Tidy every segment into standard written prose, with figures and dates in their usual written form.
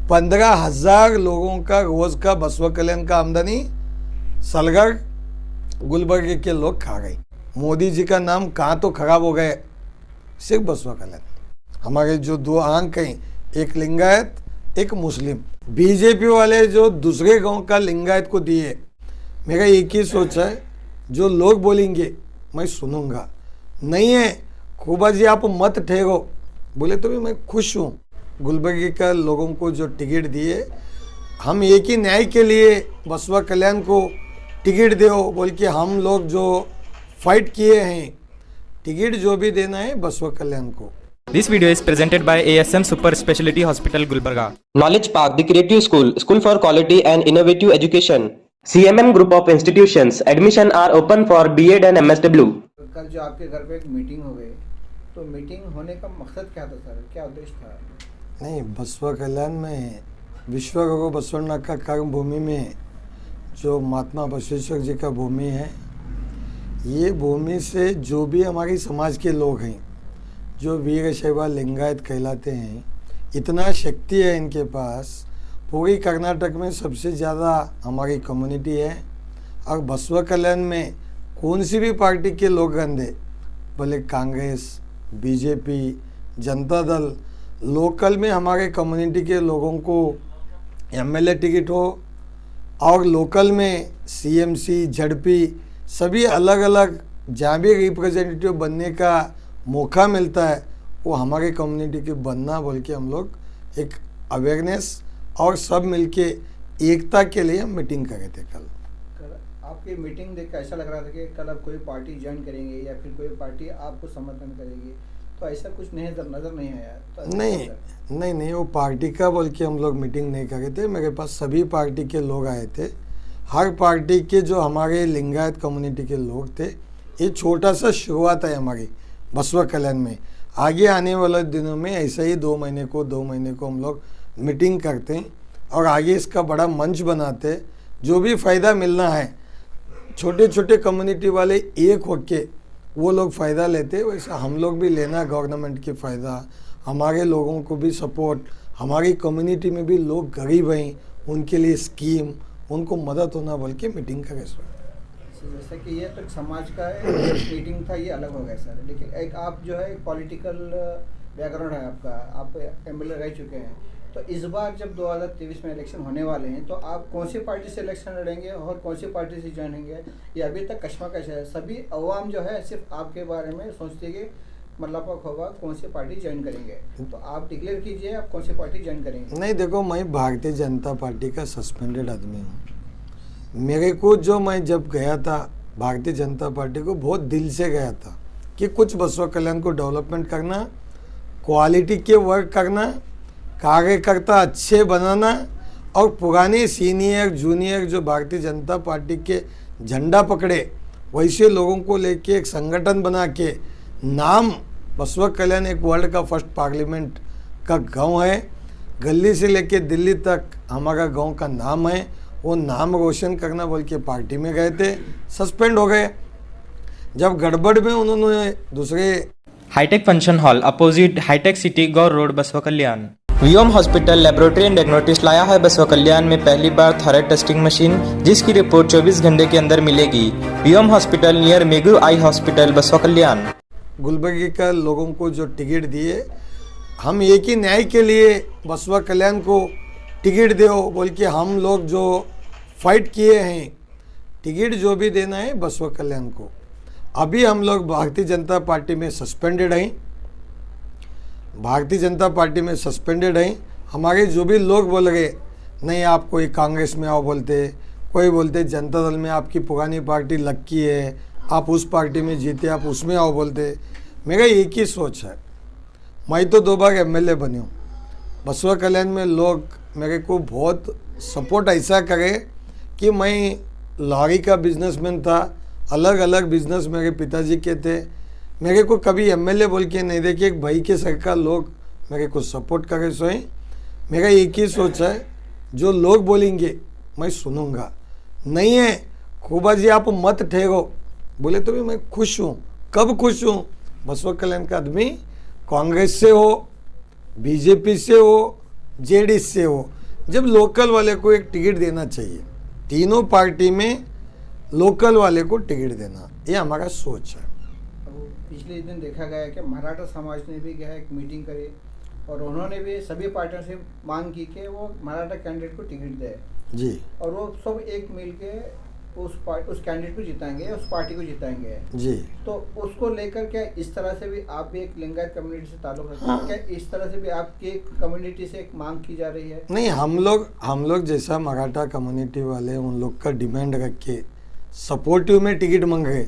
15,000 लोगों का रोज का बसवा कल्याण का आमदनी सलगर गुलबर्गे के लोग खा गए। मोदी जी का नाम कहाँ तो खराब हो गए, सिर्फ बसवा कल्याण। हमारे जो 2 अंक हैं, एक लिंगायत एक मुस्लिम, बीजेपी वाले जो दूसरे गांव का लिंगायत को दिए। मेरा एक ही सोच है, जो लोग बोलेंगे मैं सुनूंगा, नहीं है खूबा जी आप मत ठहरो बोले तो भी मैं खुश हूँ। गुलबर्गे का लोगों को जो टिकट दिए, हम एक ही न्याय के लिए बसवा कल्याण को टिकट दो बोल के हम लोग जो फाइट किए हैं, टिकट जो भी देना है बसवा कल्याण को। This video is presented by ASM Super Speciality Hospital Gulbarga. Knowledge Park, the Creative School, School for Quality and Innovative Education. CMM Group of Institutions. Admission are open for B.Ed and MSW. कल जो आपके घर पे एक meeting हो गई, तो meeting होने का मकसद क्या था सर, क्या उद्देश्य था? नहीं, बसवा कल्याण में विश्वगुरु बसवण्णा का कर्म भूमि में जो महात्मा बसवेश्वर जी का भूमि है, ये भूमि से जो भी हमारी समाज के लोग हैं, जो वीर शैव लिंगायत कहलाते हैं, इतना शक्ति है इनके पास। पूरी कर्नाटक में सबसे ज़्यादा हमारी कम्युनिटी है। और बसवा कल्याण में कौन सी भी पार्टी के लोग गंदे, भले कांग्रेस, बीजेपी, जनता दल, लोकल में हमारे कम्युनिटी के लोगों को एमएलए टिकट हो और लोकल में सीएमसी, झड़पी, सभी अलग अलग जहाँ भी रिप्रेजेंटेटिव बनने का मौका मिलता है, वो हमारे कम्युनिटी के बनना बोल के हम लोग एक अवेयरनेस और सब मिलके एकता के लिए हम मीटिंग कर रहे थे। कल आपकी मीटिंग देख कर ऐसा लग रहा था कि कल आप कोई पार्टी ज्वाइन करेंगे या फिर कोई पार्टी आपको समर्थन करेगी, तो ऐसा कुछ नहीं नज़र नहीं आया? तो नहीं, वो पार्टी का बोल के हम लोग मीटिंग नहीं कर रहे थे। मेरे पास सभी पार्टी के लोग आए थे। हर पार्टी के जो हमारे लिंगायत कम्युनिटी के लोग थे। ये छोटा सा शुरुआत है हमारी बसवा कल्याण में। आगे आने वाले दिनों में ऐसा ही 2 महीने को हम लोग मीटिंग करते हैं और आगे इसका बड़ा मंच बनाते हैं। जो भी फ़ायदा मिलना है, छोटे छोटे कम्युनिटी वाले एक होके वो लोग फ़ायदा लेते, वैसा हम लोग भी लेना गवर्नमेंट के फ़ायदा, हमारे लोगों को भी सपोर्ट, हमारी कम्युनिटी में भी लोग गरीब हैं उनके लिए स्कीम, उनको मदद होना बोल के मीटिंग करे सर। जैसा कि ये तो समाज का एक मीटिंग था, ये अलग हो गया सर। लेकिन एक आप जो है पॉलिटिकल बैकग्राउंड है आपका, आप एमएलए रह चुके हैं, तो इस बार जब 2023 में इलेक्शन होने वाले हैं, तो आप कौन सी पार्टी से इलेक्शन लड़ेंगे और कौन सी पार्टी से ज्वाइन होंगे, ये अभी तक कश्मकश है। सभी अवाम जो है सिर्फ आपके बारे में सोचती है कि मतलब होगा कौन सी पार्टी ज्वाइन करेंगे, तो आप डिक्लेयर कीजिए आप कौन सी पार्टी ज्वाइन करेंगे। नहीं देखो, मैं भारतीय जनता पार्टी का सस्पेंडेड आदमी हूँ। मेरे को जो मैं जब गया था भारतीय जनता पार्टी को बहुत दिल से गया था कि कुछ बसवा कल्याण को डेवलपमेंट करना, क्वालिटी के वर्क करना, कार्यकर्ता अच्छे बनाना और पुराने सीनियर जूनियर जो भारतीय जनता पार्टी के झंडा पकड़े वैसे लोगों को लेके एक संगठन बना के नाम बसवा कल्याण एक वर्ल्ड का फर्स्ट पार्लियामेंट का गांव है। गली से लेके दिल्ली तक हमारा गांव का नाम है। वो नाम रोशन करना बोल के पार्टी में गए थे, सस्पेंड हो गए। जब गड़बड़ में उन्होंने दूसरे hitech function hall opposite hitech city Gaur road Basavakalyan. वियम हॉस्पिटल लेबोरेटरी एंड डायग्नोस्टिक्स लाया है बसवा कल्याण में पहली बार थायराइड टेस्टिंग मशीन, जिसकी रिपोर्ट 24 घंटे के अंदर मिलेगी। वियम हॉस्पिटल नियर मेगू आई हॉस्पिटल बसवा कल्याण। गुलबर्गे का लोगों को जो टिकट दिए, हम एक ही न्याय के लिए बसवा कल्याण को टिकट दो बोल के हम लोग जो फाइट किए हैं, टिकट जो भी देना है बसवा कल्याण को। अभी हम लोग भारतीय जनता पार्टी में सस्पेंडेड हैं, भारतीय जनता पार्टी में सस्पेंडेड हैं। हमारे जो भी लोग बोल गए नहीं आप कोई कांग्रेस में आओ बोलते, कोई बोलते जनता दल में आपकी पुरानी पार्टी लक्की है, आप उस पार्टी में जीते आप उसमें आओ बोलते। मेरा एक ही सोच है, मैं तो 2 बार एमएलए बनी हूँ। बसवा कल्याण में लोग मेरे को बहुत सपोर्ट ऐसा करे कि मैं लॉरी का बिजनेसमैन था, अलग अलग बिजनेस मेरे पिताजी के थे। मेरे को कभी एमएलए बोल के नहीं देखे, एक भाई के सरकार लोग मेरे को सपोर्ट करे सोए। मेरा एक ही सोच है, जो लोग बोलेंगे मैं सुनूंगा, नहीं है खूबा जी आप मत ठहरो बोले तो भी मैं खुश हूँ। कब खुश हूँ? बसवा कल्याण का आदमी कांग्रेस से हो, बीजेपी से हो, जेडीएस से हो, जब लोकल वाले को एक टिकट देना चाहिए, तीनों पार्टी में लोकल वाले को टिकट देना, ये हमारा सोच है। अब पिछले दिन देखा गया है कि मराठा समाज ने भी क्या है एक मीटिंग करी और उन्होंने भी सभी पार्टियों से मांग की कि वो मराठा कैंडिडेट को टिकट दे जी और वो सब एक मिल के उस कैंडिडेट को जिताएंगे, उस पार्टी को जिताएंगे जी। तो उसको लेकर क्या इस तरह से भी आप भी एक लिंगायत कम्युनिटी से ताल्लुक रखते हैं, क्या इस तरह से भी आपकी कम्युनिटी से एक मांग की जा रही है? नहीं, हम लोग जैसा मराठा कम्युनिटी वाले उन लोग का डिमांड रख के सपोर्टिव में टिकट मांग रहे,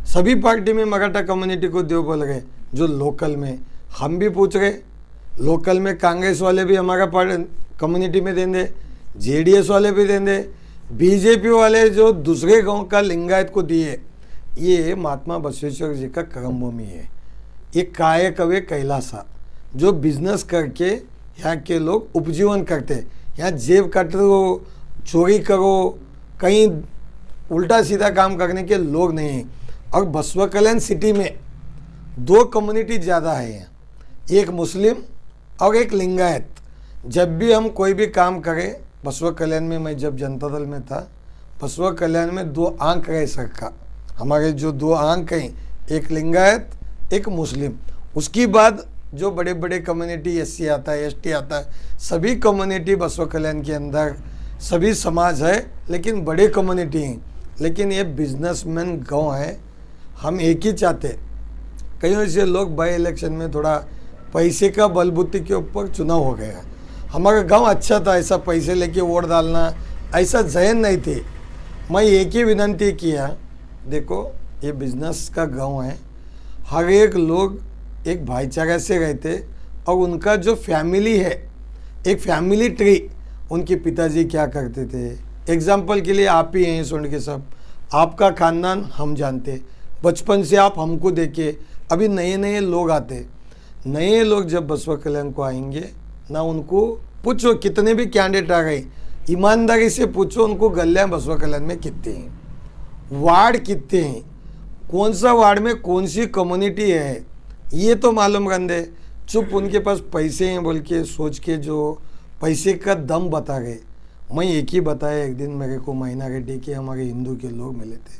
सभी पार्टी में मराठा कम्युनिटी को दो बोल रहे, जो लोकल में हम भी पूछ रहे, लोकल में कांग्रेस वाले भी हमारा कम्युनिटी में देंगे, जेडीएस वाले भी देंगे, बीजेपी वाले जो दूसरे गांव का लिंगायत को दिए, ये महात्मा बसवेश्वर जी का कर्मभूमि है। ये काय कवे कैलासा, जो बिजनेस करके यहाँ के लोग उपजीवन करते, यहाँ जेब काटो, चोरी करो, कहीं उल्टा सीधा काम करने के लोग नहीं हैं। और बसवा कल्याण सिटी में दो कम्युनिटी ज़्यादा है यहाँ, एक मुस्लिम और एक लिंगायत। जब भी हम कोई भी काम करें, बसवा कल्याण में मैं जब जनता दल में था, बसवा कल्याण में दो आंक है सबका, हमारे जो दो आंक हैं, एक लिंगायत एक मुस्लिम। उसकी बाद जो बड़े बड़े कम्युनिटी एससी आता है, एसटी आता है, सभी कम्युनिटी बसवा कल्याण के अंदर सभी समाज है, लेकिन बड़े कम्युनिटी हैं। लेकिन ये बिजनेसमैन गांव है, हम एक ही चाहते। कई ऐसे लोग बाई इलेक्शन में थोड़ा पैसे का बलबूते के ऊपर चुनाव हो गया। हमारा गांव अच्छा था, ऐसा पैसे लेके वोट डालना ऐसा जहन नहीं थे। मैं एक ही विनंती किया, देखो ये बिजनेस का गांव है, हर एक लोग एक भाईचारा से रहते और उनका जो फैमिली है, एक फैमिली ट्री, उनके पिताजी क्या करते थे, एग्जाम्पल के लिए आप ही हैं सुन के सब, आपका खानदान हम जानते, बचपन से आप हमको देखे, अभी नए नए लोग आते, नए लोग जब बसवा कल्याण को आएंगे ना, उनको पूछो कितने भी कैंडिडेट आ गए, ईमानदारी से पूछो उनको गलियाँ बसवा कल्याण में कितने हैं, वार्ड कितने हैं, कौन सा वार्ड में कौन सी कम्युनिटी है, ये तो मालूम रंदे। चुप उनके पास पैसे हैं बोल के सोच के जो पैसे का दम बता गए। मैं एक ही बताया, एक दिन मेरे को मैना रेड्डी के हमारे हिंदू के लोग मिले थे,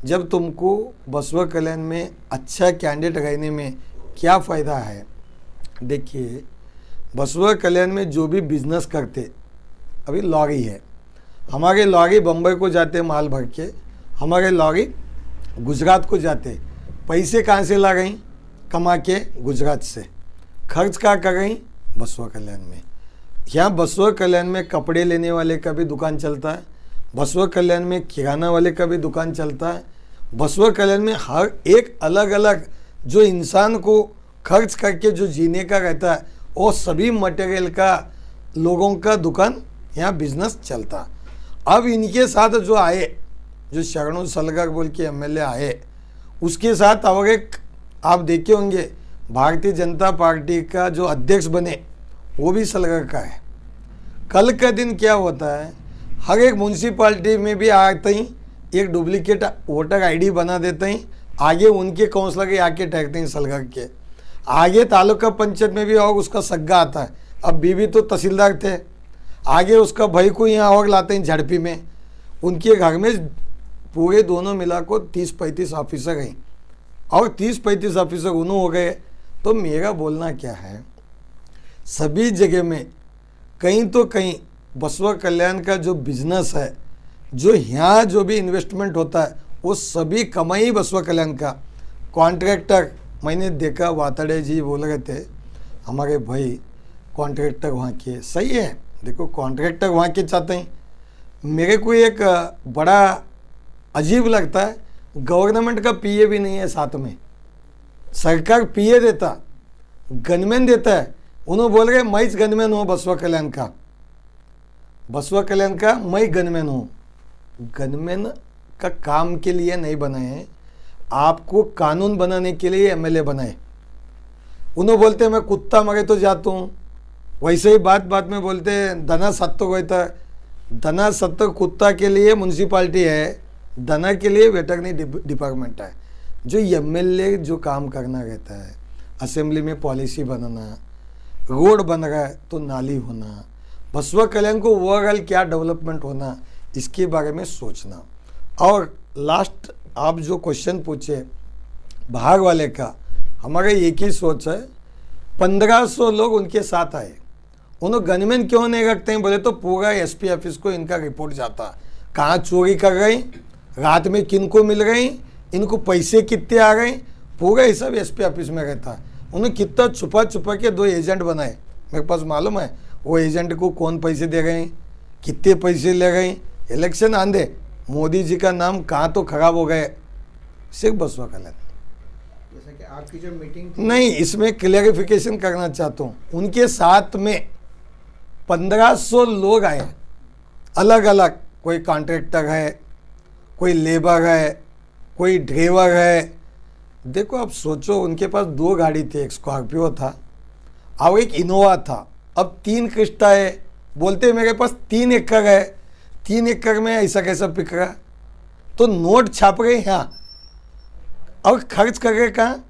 जब तुमको बसवा कल्याण में अच्छा कैंडिडेट रहने में क्या फ़ायदा है। देखिए बसवा कल्याण में जो भी बिजनेस करते, अभी लॉरी है, हमारे लॉरी बम्बई को जाते माल भर के, हमारे लॉरी गुजरात को जाते, पैसे कहाँ से ला गई, कमा के गुजरात से, खर्च कहाँ कर गई, बसवा कल्याण में। यहाँ बसवा कल्याण में कपड़े लेने वाले का भी दुकान चलता है, बसवा कल्याण में किराना वाले का भी दुकान चलता है, बसवा कल्याण में हर एक अलग अलग जो इंसान को खर्च करके जो जीने का रहता है, वो सभी मटेरियल का लोगों का दुकान यहाँ बिजनेस चलता। अब इनके साथ जो आए, जो शरणु सलगर बोल के एमएलए आए, उसके साथ और एक आप देखे होंगे भारतीय जनता पार्टी का जो अध्यक्ष बने, वो भी सलगर का है। कल का दिन क्या होता है, हर एक म्यूनसिपाल्टी में भी आते ही एक डुप्लीकेट वोटर आईडी बना देते हैं, आगे उनके काउंसलर के आके ठहरते हैं सलगर के आगे, तालुका पंचायत में भी और उसका सग्गा आता है। अब बीबी तो तहसीलदार थे, आगे उसका भाई को यहाँ और लाते हैं झड़पी में, उनके घर में पूरे दोनों मिला को 30-35 ऑफिसर हैं और 30-35 ऑफिसर उन्होंने हो गए। तो मेरा बोलना क्या है, सभी जगह में कहीं तो कहीं बसवा कल्याण का जो बिजनेस है, जो यहाँ जो भी इन्वेस्टमेंट होता है, वो सभी कमाई बसवा कल्याण का। कॉन्ट्रैक्टर मैंने देखा, वातड़े जी बोल रहे थे हमारे भाई, कॉन्ट्रैक्टर वहाँ के सही है, देखो कॉन्ट्रैक्टर वहाँ के चाहते हैं। मेरे को एक बड़ा अजीब लगता है, गवर्नमेंट का पीए भी नहीं है साथ में, सरकार पीए देता, गनमैन देता है, उन्होंने बोल रहे मैं गनमैन हूँ बसवा कल्याण का, बसवा कल्याण का मैं गनमैन हूँ। गनमैन का काम के लिए नहीं बनाए हैं, आपको कानून बनाने के लिए एमएलए बनाए। उन्होंने बोलते मैं कुत्ता मरे तो जाता हूँ, वैसे ही बात बात में बोलते धना सत्तो गए था, धना सत्तो कुत्ता के लिए म्यूनसिपाल्टी है, धना के लिए वेटरनरी डिपार्टमेंट है। जो एमएलए जो काम करना रहता है, असेंबली में पॉलिसी बनाना, रोड बन रहा है तो नाली होना, बसवा कल्याण को ओवरऑल क्या डेवलपमेंट होना, इसके बारे में सोचना। और लास्ट आप जो क्वेश्चन पूछे बाहर वाले का, हमारा एक ही सोच है, 1500 लोग उनके साथ आए, उन्होंने गनमैन क्यों नहीं रखते हैं बोले तो पूरा एसपी ऑफिस को इनका रिपोर्ट जाता, कहाँ चोरी कर रही, रात में किन को मिल रही, इनको पैसे कितने आ गए, पूरा हिसाब एसपी ऑफिस में रहता। उन्होंने कितना छुपा छुपा के 2 एजेंट बनाए, मेरे पास मालूम है वो एजेंट को कौन पैसे दे रहे हैं, कितने पैसे ले गए। इलेक्शन आंधे मोदी जी का नाम कहाँ तो खराब हो गए, सिर्फ बसवा कल्याण। जैसे कि आपकी जो मीटिंग थी, नहीं, इसमें क्लियरिफिकेशन करना चाहता हूँ, उनके साथ में 1500 लोग आए, अलग अलग, कोई कॉन्ट्रैक्टर है, कोई लेबर है, कोई ड्राइवर है। देखो आप सोचो, उनके पास 2 गाड़ी थी, एक स्कॉर्पियो था और एक इनोवा था, अब 3 क्रिस्टा है, बोलते मेरे पास 3 एकड़ है, 3 एकड़ में ऐसा कैसा पिक रहा, तो नोट छाप रहे यहाँ और खर्च कर रहे कहाँ,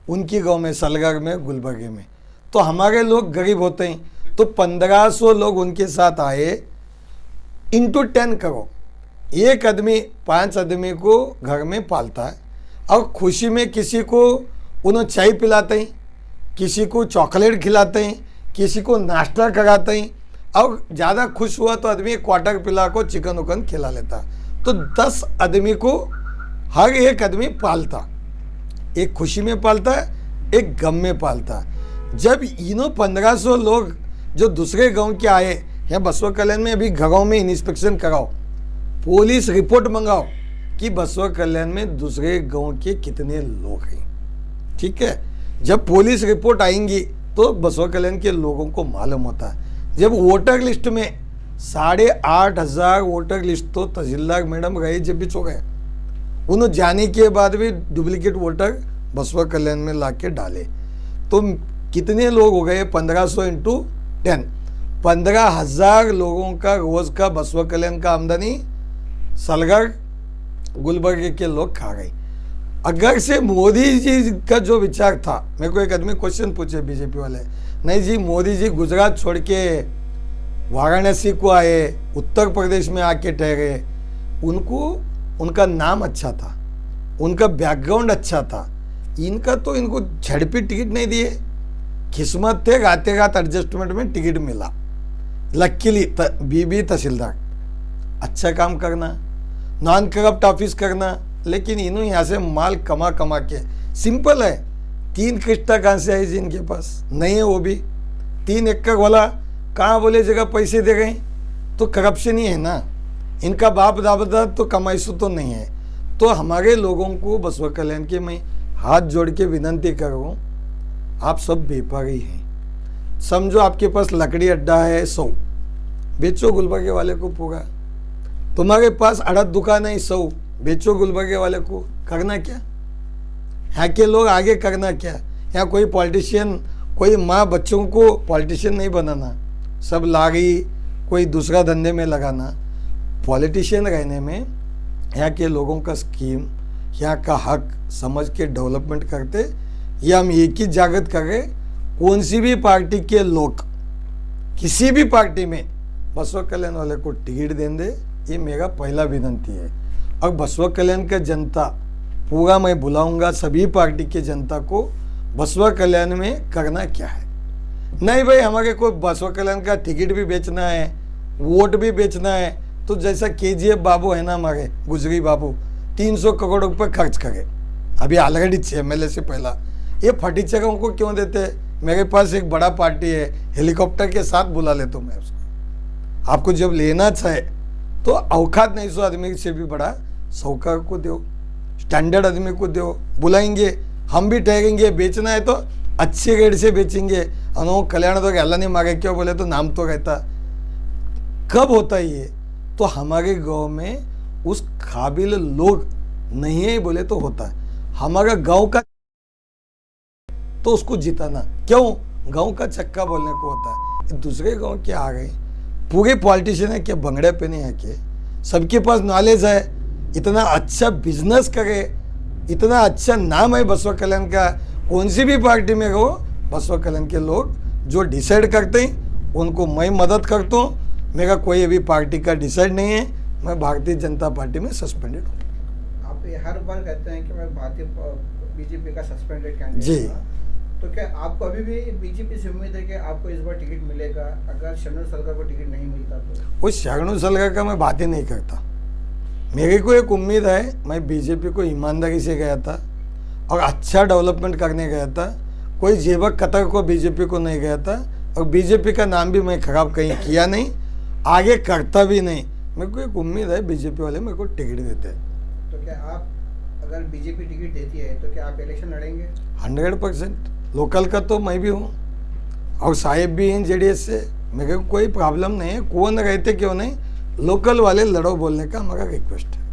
उनकी गांव में, सलगर में, गुलबर्गे में। तो हमारे लोग गरीब होते हैं, तो 1500 लोग उनके साथ आए, इंटू 10 करो, एक आदमी 5 आदमी को घर में पालता है, और खुशी में किसी को उन्हें चाय पिलाते हैं, किसी को चॉकलेट खिलाते हैं, किसी को नाश्ता कराते हैं, और ज़्यादा खुश हुआ तो आदमी क्वार्टर पिला को चिकन उकन खिला लेता। तो 10 आदमी को हर एक आदमी पालता, एक खुशी में पालता है, एक गम में पालता। जब इन्हों 1500 लोग जो दूसरे गांव के आए, या बसवा कल्याण में अभी घरों में इंस्पेक्शन कराओ, पुलिस रिपोर्ट मंगाओ कि बसवा कल्याण में दूसरे गांव के कितने लोग हैं, ठीक है। जब पुलिस रिपोर्ट आएंगी तो बसवा कल्याण के लोगों को मालूम होता है। जब वोटर लिस्ट में 8500 वोटर लिस्ट तो तहसीलदार मैडम गए, जब भी चो गए, उन्होंने जाने के बाद भी डुप्लीकेट वोटर बसवा कल्याण में ला के डाले, तो कितने लोग हो गए, 1500 इंटू 10, 15,000 लोगों का रोज का बसवा कल्याण का आमदनी सलगर गुलबर्गे के लोग खा गए। अगर से मोदी जी का जो विचार था, मेरे को एक आदमी क्वेश्चन पूछे बीजेपी वाले, नहीं जी मोदी जी गुजरात छोड़ के वाराणसी को आए, उत्तर प्रदेश में आके ठहरे, उनको उनका नाम अच्छा था, उनका बैकग्राउंड अच्छा था, इनका तो इनको झड़पी टिकट नहीं दिए, किस्मत थे रात रात एडजस्टमेंट में टिकट मिला। लकीली बीबी तहसीलदार, अच्छा काम करना, नॉन करप्ट ऑफिस करना, लेकिन इन्हों यहाँ से माल कमा कमा के, सिंपल है, 3 किस्ता कहाँ से आई जी इनके पास, नहीं है वो भी 3 एकड़ वाला, कहाँ बोले जगह पैसे दे गए, तो करप्शन ही है ना, इनका बाप दादा तो कमाईसु तो नहीं है। तो हमारे लोगों को बसवा कल्याण के मैं हाथ जोड़ के विनंती कर रहा हूँ, आप सब व्यापारी हैं, समझो आपके पास लकड़ी अड्डा है 100, बेचो गुलबर्गे वाले को पूरा, तुम्हारे पास अड़द दुकान है 100, बेचो गुलबर्गे वाले को, करना क्या, यहाँ के लोग आगे करना क्या। यहाँ कोई पॉलिटिशियन, कोई माँ बच्चों को पॉलिटिशियन नहीं बनाना, सब लागी कोई दूसरा धंधे में लगाना। पॉलिटिशियन रहने में यहाँ के लोगों का स्कीम, यहाँ का हक समझ के डेवलपमेंट करते, ये हम एक ही जागृत करें, कौन सी भी पार्टी के लोग किसी भी पार्टी में बसवा कल्याण वाले को टिकट देंगे, ये मेरा पहला विनंती है। और बसवा कल्याण का जनता पूरा मैं बुलाऊंगा सभी पार्टी के जनता को, बसवा कल्याण में करना क्या है। नहीं भाई हमारे को बसवा कल्याण का टिकट भी बेचना है, वोट भी बेचना है, तो जैसा KGF बाबू है ना हमारे गुजरी बाबू, 300 करोड़ रुपये खर्च करे, अभी ऑलरेडी MLA से पहला, ये फटीचरों को क्यों देते। मेरे पास एक बड़ा पार्टी है, हेलीकॉप्टर के साथ बुला लेता हूँ मैं उसको। आपको जब लेना चाहे तो औकात नहीं सो आदमी से भी बड़ा साहूकार को दो, स्टैंडर्ड आदमी को दो, बुलाएंगे, हम भी ठहरेंगे, बेचना है तो अच्छे रेट से बेचेंगे। अनो कल्याण तो अल्लाह ने मांगे क्यों बोले तो नाम तो कहता। कब होता है ये, तो हमारे गांव में उस काबिल लोग नहीं है बोले तो होता है। हमारा गांव का तो उसको जिताना, क्यों गांव का चक्का बोलने को होता है। दूसरे गांव के आ गए, पूरे पॉलिटिशियन है क्या बंगड़े पे नहीं है क्या, सबके पास नॉलेज है, इतना अच्छा बिजनेस करे, इतना अच्छा नाम है बसवा कल्याण का, कौन सी भी पार्टी में रहो बसवा कल्याण के लोग जो डिसाइड करते हैं उनको मैं मदद करता हूँ। मेरा कोई अभी पार्टी का डिसाइड नहीं है, मैं भारतीय जनता पार्टी में सस्पेंडेड हूँ। आप ये हर बार कहते हैं कि मैं भारतीय बीजेपी का सस्पेंडेड कैंडिडेट जी। हूँ, तो क्या आपको अभी भी बीजेपी से उम्मीद है कि आपको इस बार टिकट मिलेगा? अगर शरणू सलगर को टिकट नहीं मिलता तो? उस शरणू सलगर का मैं बात ही नहीं करता। मेरे को एक उम्मीद है, मैं बीजेपी को ईमानदारी से गया था और अच्छा डेवलपमेंट करने गया था, कोई जेबक कतर को बीजेपी को नहीं गया था, और बीजेपी का नाम भी मैं खराब कहीं किया नहीं, आगे करता भी नहीं। मेरे को एक उम्मीद है बीजेपी वाले मेरे को टिकट देते हैं। तो क्या आप, अगर बीजेपी टिकट देती है तो क्या आप इलेक्शन लड़ेंगे? 100%। लोकल का तो मैं भी हूँ और साहेब भी हैं जेडीएस से, मेरे को कोई प्रॉब्लम नहीं है। कौन रहते क्यों नहीं, लोकल वाले लड़ो बोलने का हमारा रिक्वेस्ट है।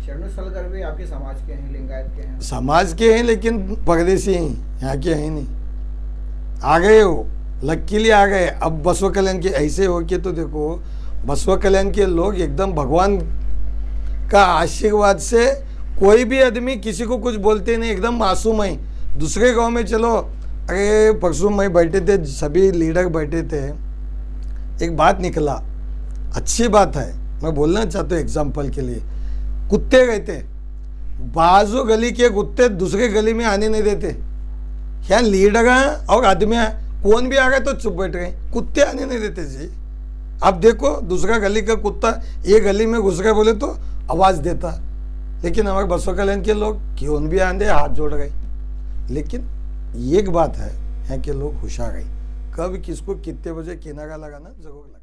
शरणू सलगर भी आपके समाज के हैं, लिंगायत के हैं? समाज के हैं लेकिन परदेसी हैं, यहाँ के हैं नहीं। आ गए हो, लकीली आ गए। अब बसवा कल्याण के ऐसे हो के तो देखो, बसवा कल्याण के लोग एकदम भगवान का आशीर्वाद से कोई भी आदमी किसी को कुछ बोलते नहीं, एकदम मासूम है। दूसरे गांव में चलो, अरे परसों में बैठे थे, सभी लीडर बैठे थे, एक बात निकला, अच्छी बात है, मैं बोलना चाहता हूँ एग्जाम्पल के लिए। कुत्ते रहते, बाजू गली के कुत्ते दूसरे गली में आने नहीं देते। क्या लीडर और आदमी कौन भी आ गए तो चुप बैठ गए, कुत्ते आने नहीं देते जी। अब देखो दूसरा गली का कुत्ता ये गली में घुस गए बोले तो आवाज़ देता, लेकिन हमारे बसवा कल्याण के लोग क्यों भी आंधे हाथ जोड़ गए। लेकिन एक बात है, यहाँ के लोग होशियार है, कब किसको कितने बजे किनारा लगाना जरूर लगा।